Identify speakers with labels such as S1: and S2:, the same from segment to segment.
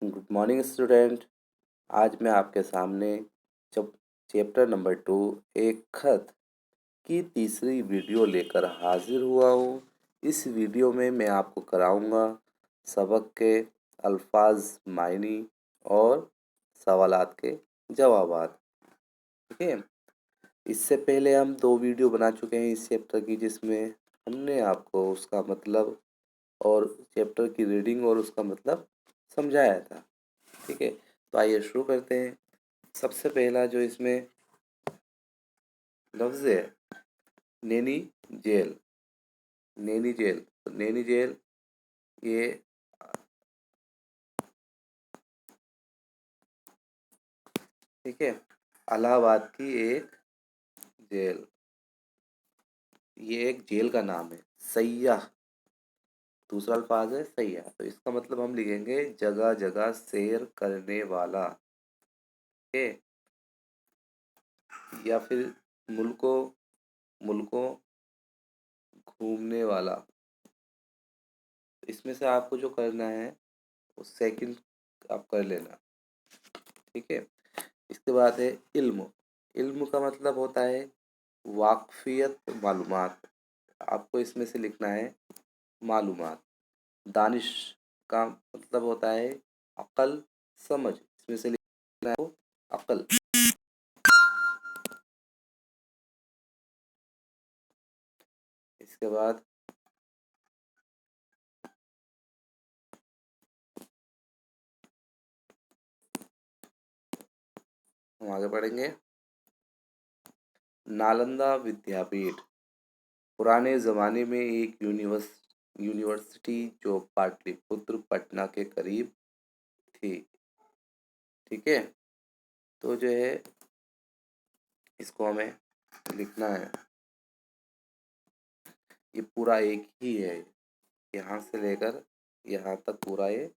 S1: Good morning student. आज मैं आपके सामने जब चैप्टर नंबर 2 एक खत की तीसरी वीडियो लेकर हाजिर हुआ हूँ। इस वीडियो में मैं आपको कराऊंगा सबक के अल्फाज मायनी और सवालात के जवाबात। ठीक है। इससे पहले हम 2 वीडियो बना चुके हैं इस चैप्टर की, जिसमें हमने आपको उसका मतलब और चैप्टर की रीडिंग और उसका मतलब समझाया था। ठीक है, तो आइए शुरू करते हैं। सबसे पहला जो इसमें लफ्ज़ है, नैनी जेल। नैनी जेल, तो नैनी जेल ये ठीक है, इलाहाबाद की एक जेल, ये एक जेल का नाम है। सैयाह, दूसरा अल्फाज है सैयाह, तो इसका मतलब हम लिखेंगे जगह जगह सैर करने वाला। ठीक है, या फिर मुल्कों मुल्कों घूमने वाला। इसमें से आपको जो करना है वो सेकंड आप कर लेना। ठीक है, इसके बाद है इल्म। इल्म का मतलब होता है वाकफियत, मालूमात। आपको इसमें से लिखना है मालूमात। दानिश का मतलब होता है अक्ल, समझ। इसमें से लिखना है अक्ल। इसके बाद हम आगे बढ़ेंगे। नालंदा विद्यापीठ पुराने ज़माने में एक यूनिवर्सिटी जो पाटलिपुत्र पटना के करीब थी। ठीक है, तो जो है इसको हमें लिखना है, ये पूरा एक ही है, यहाँ से लेकर यहाँ तक पूरा ये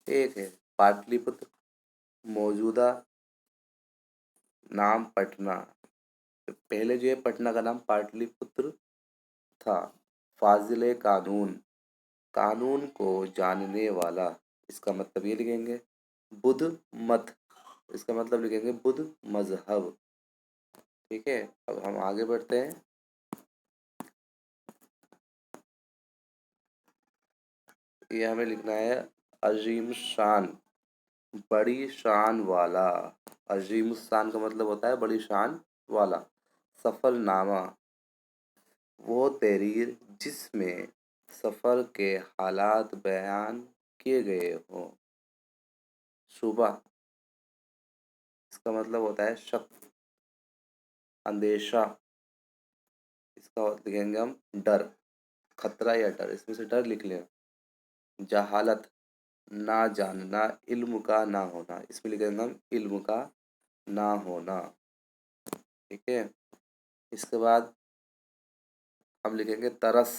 S1: एक है। पाटलिपुत्र मौजूदा नाम पटना, पहले जो है पटना का नाम पाटलिपुत्र था। फाजिले कानून, कानून को जानने वाला। इसका मतलब ये लिखेंगे बुद्ध मत, इसका मतलब लिखेंगे बुद्ध मजहब। ठीक है, अब हम आगे बढ़ते हैं। ये हमें लिखना है अजीम शान, बड़ी शान वाला। अजीम शान का मतलब होता है बड़ी शान वाला। सफ़रनामा, वो तहरीर जिसमें सफ़र के हालात बयान किए गए हों। शुबा, इसका मतलब होता है शक, अंदेशा। इसका लिखेंगे हम डर, खतरा या डर। इसमें से डर लिख लें। जहालत, ना जानना, इल्म का ना होना। इसमें लिखेंगे हम इल्म का ना होना। ठीक है, इसके बाद हम लिखेंगे तरस,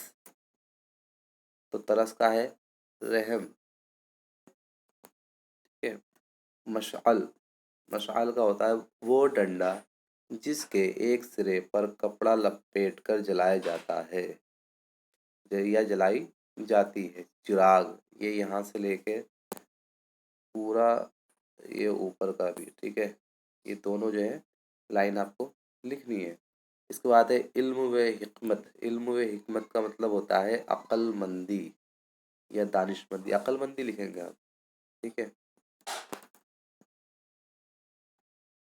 S1: तो तरस का है रहम। ठीक है, मशअल, मशअल का होता है वो डंडा जिसके एक सिरे पर कपड़ा लपेट कर जलाया जाता है या जलाई जाती है। चिराग, ये यहाँ से लेके पूरा ये ऊपर का भी। ठीक है, ये दोनों जो है लाइन आपको लिखनी है। इसके बाद है इल्म व हिकमत। इल्म व हिकमत का मतलब होता है अक्लमंदी या दानिशमंदी। अक्लमंदी लिखेंगे आप। ठीक है,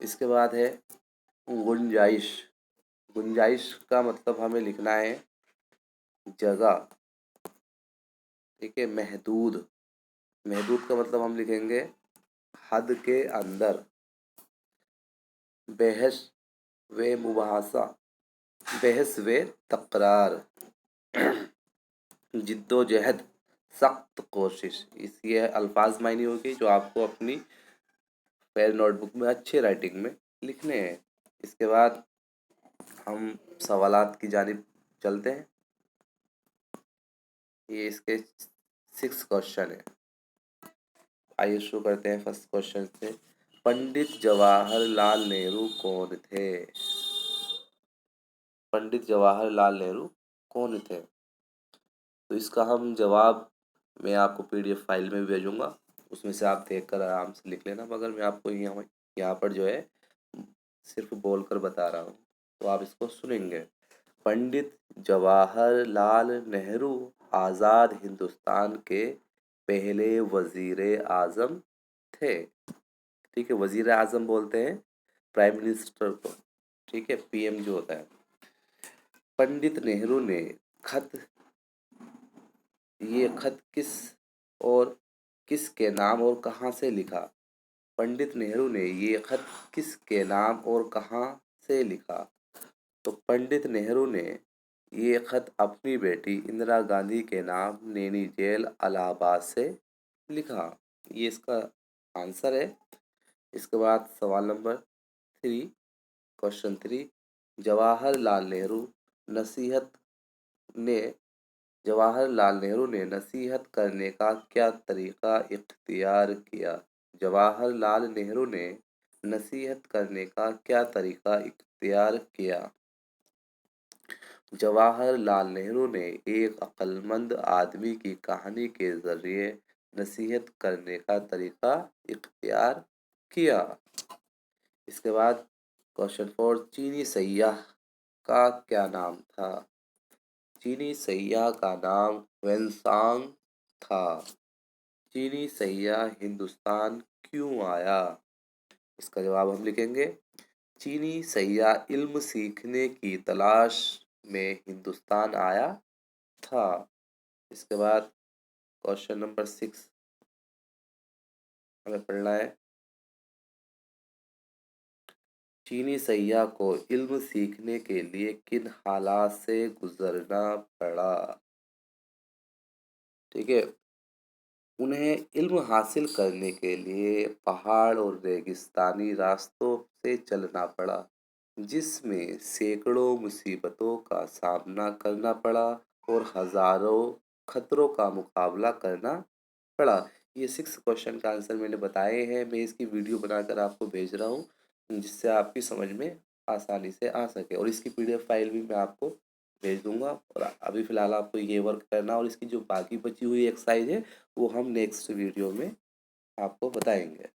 S1: इसके बाद है गुंजाइश। गुंजाइश का मतलब हमें लिखना है जगह। ठीक है, महदूद, महदूद का मतलब हम लिखेंगे हद के अंदर। बहस व मुबाहसा, बहस व तकरार। जिद्दोजहद, सख्त कोशिश। इस ये अल्फाज मायने होगी जो आपको अपनी पैर नोटबुक में अच्छे राइटिंग में लिखने हैं। इसके बाद हम सवालात की जानिब चलते हैं। ये इसके 6 क्वेश्चन है। आइए शुरू करते हैं फर्स्ट क्वेश्चन से। पंडित जवाहरलाल नेहरू कौन थे? पंडित जवाहरलाल नेहरू कौन थे? तो इसका हम जवाब मैं आपको पीडीएफ फाइल में भेजूंगा, उसमें से आप देखकर आराम से लिख लेना, मगर मैं आपको यहाँ पर जो है सिर्फ बोलकर बता रहा हूँ, तो आप इसको सुनेंगे। पंडित जवाहरलाल नेहरू आज़ाद हिंदुस्तान के पहले वजीर आज़म थे। ठीक है, वजीर आज़म बोलते हैं प्राइम मिनिस्टर को, ठीक है, पीएम जो होता है। पंडित नेहरू ने खत ये खत और किसके नाम और कहाँ से लिखा? पंडित नेहरू ने ये खत किसके नाम और कहाँ से लिखा? तो पंडित नेहरू ने ये खत अपनी बेटी इंदिरा गांधी के नाम नैनी जेल इलाहाबाद से लिखा। ये इसका आंसर है। इसके बाद सवाल नंबर 3, क्वेश्चन 3, जवाहरलाल नेहरू नसीहत ने जवाहरलाल नेहरू ने नसीहत करने का क्या तरीका इख्तियार किया? जवाहरलाल नेहरू ने नसीहत करने का क्या तरीका इख्तियार किया? जवाहरलाल नेहरू ने एक अक्लमंद आदमी की कहानी के जरिए नसीहत करने का तरीका इख्तियार किया। इसके बाद क्वेश्चन 4, चीनी सैयाह का क्या नाम था? चीनी सैयाह का नाम वेनसांग था। चीनी सैयाह हिंदुस्तान क्यों आया? इसका जवाब हम लिखेंगे। चीनी सैयाह इल्म सीखने की तलाश में हिंदुस्तान आया था। इसके बाद क्वेश्चन नंबर 6 हमें पढ़ना है। चीनी सैयाह को इल्म सीखने के लिए किन हालात से गुजरना पड़ा? ठीक है, उन्हें इल्म हासिल करने के लिए पहाड़ और रेगिस्तानी रास्तों से चलना पड़ा, जिसमें सैकड़ों मुसीबतों का सामना करना पड़ा और हजारों खतरों का मुकाबला करना पड़ा। ये 6 क्वेश्चन का आंसर मैंने बताए हैं। मैं इसकी वीडियो बनाकर आपको भेज रहा हूँ, जिससे आपकी समझ में आसानी से आ सके, और इसकी पीडीएफ फाइल भी मैं आपको भेज दूंगा। और अभी फ़िलहाल आपको ये वर्क करना, और इसकी जो बाकी बची हुई एक्सरसाइज है वो हम नेक्स्ट वीडियो में आपको बताएंगे।